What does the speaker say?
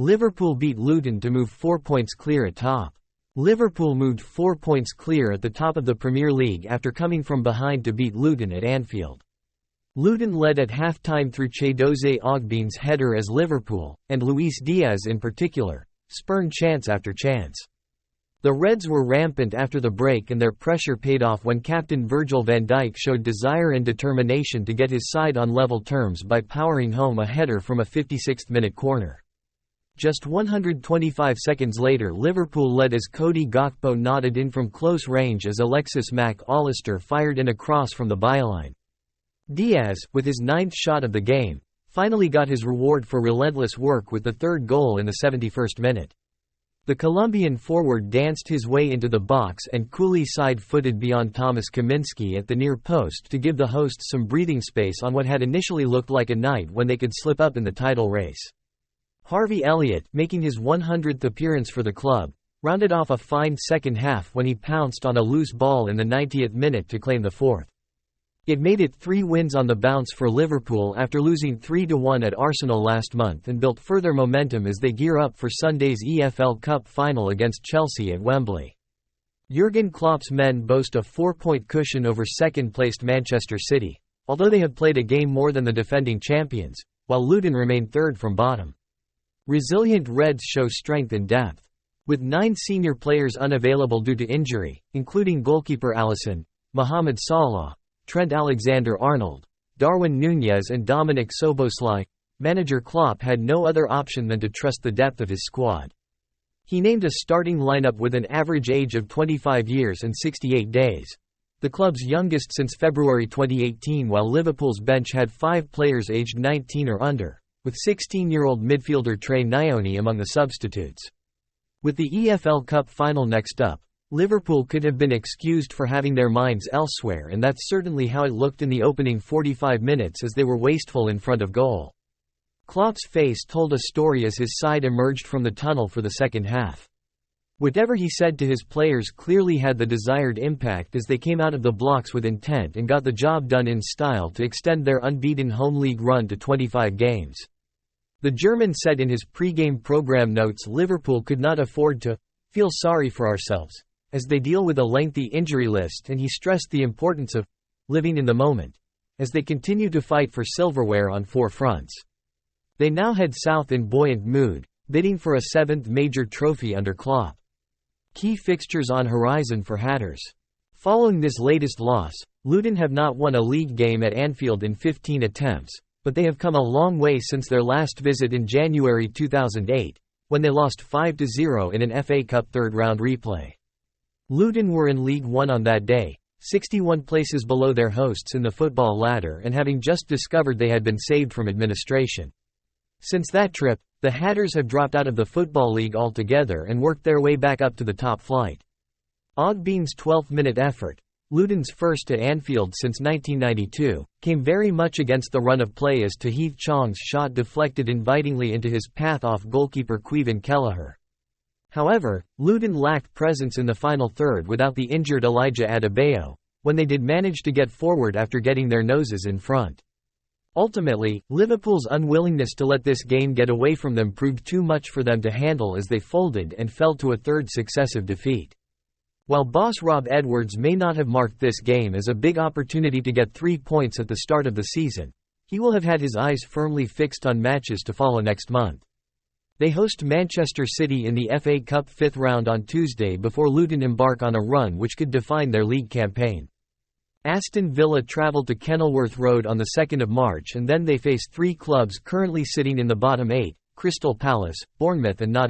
Liverpool beat Luton to move 4 points clear at top. Liverpool moved 4 points clear at the top of the Premier League after coming from behind to beat Luton at Anfield. Luton led at half-time through Chiedozie Ogbene's header as Liverpool, and Luis Diaz in particular, spurned chance after chance. The Reds were rampant after the break and their pressure paid off when captain Virgil van Dijk showed desire and determination to get his side on level terms by powering home a header from a 56th-minute corner. Just 125 seconds later Liverpool led as Cody Gakpo nodded in from close range as Alexis Mac Allister fired in a cross from the byline. Diaz, with his 9th shot of the game, finally got his reward for relentless work with the third goal in the 71st minute. The Colombian forward danced his way into the box and coolly side-footed beyond Thomas Kaminski at the near post to give the hosts some breathing space on what had initially looked like a night when they could slip up in the title race. Harvey Elliott, making his 100th appearance for the club, rounded off a fine second half when he pounced on a loose ball in the 90th minute to claim the fourth. It made it 3 wins on the bounce for Liverpool after losing 3-1 at Arsenal last month and built further momentum as they gear up for Sunday's EFL Cup final against Chelsea at Wembley. Jurgen Klopp's men boast a 4-point cushion over second-placed Manchester City, although they have played a game more than the defending champions, while Luton remain third from bottom. Resilient Reds show strength in depth. With 9 senior players unavailable due to injury, including goalkeeper Alisson, Mohamed Salah, Trent Alexander-Arnold, Darwin Núñez and Dominic Szoboszlai, manager Klopp had no other option than to trust the depth of his squad. He named a starting lineup with an average age of 25 years and 68 days, the club's youngest since February 2018, while Liverpool's bench had 5 players aged 19 or under, with 16-year-old midfielder Trey Nyoni among the substitutes. With the EFL Cup final next up, Liverpool could have been excused for having their minds elsewhere, and that's certainly how it looked in the opening 45 minutes as they were wasteful in front of goal. Klopp's face told a story as his side emerged from the tunnel for the second half. Whatever he said to his players clearly had the desired impact as they came out of the blocks with intent and got the job done in style to extend their unbeaten home league run to 25 games. The German said in his pre-game program notes Liverpool could not afford to feel sorry for ourselves as they deal with a lengthy injury list, and he stressed the importance of living in the moment as they continue to fight for silverware on 4 fronts. They now head south in buoyant mood, bidding for a 7th major trophy under Klopp. Key fixtures on horizon for Hatters. Following this latest loss, Luton have not won a league game at Anfield in 15 attempts, but they have come a long way since their last visit in January 2008, when they lost 5-0 in an FA Cup third-round replay. Luton were in League One on that day, 61 places below their hosts in the football ladder and having just discovered they had been saved from administration. Since that trip, the Hatters have dropped out of the Football League altogether and worked their way back up to the top flight. Ogbene's 12th-minute effort, Luton's first at Anfield since 1992, came very much against the run of play as Tahith Chong's shot deflected invitingly into his path off goalkeeper Caoimhin Kelleher. However, Luton lacked presence in the final third without the injured Elijah Adebayo, when they did manage to get forward after getting their noses in front. Ultimately, Liverpool's unwillingness to let this game get away from them proved too much for them to handle as they folded and fell to a third successive defeat. While boss Rob Edwards may not have marked this game as a big opportunity to get 3 points at the start of the season, he will have had his eyes firmly fixed on matches to follow next month. They host Manchester City in the FA Cup 5th round on Tuesday before Luton embark on a run which could define their league campaign. Aston Villa travel to Kenilworth Road on the 2nd of March, and then they face 3 clubs currently sitting in the bottom 8, Crystal Palace, Bournemouth and Nottingham.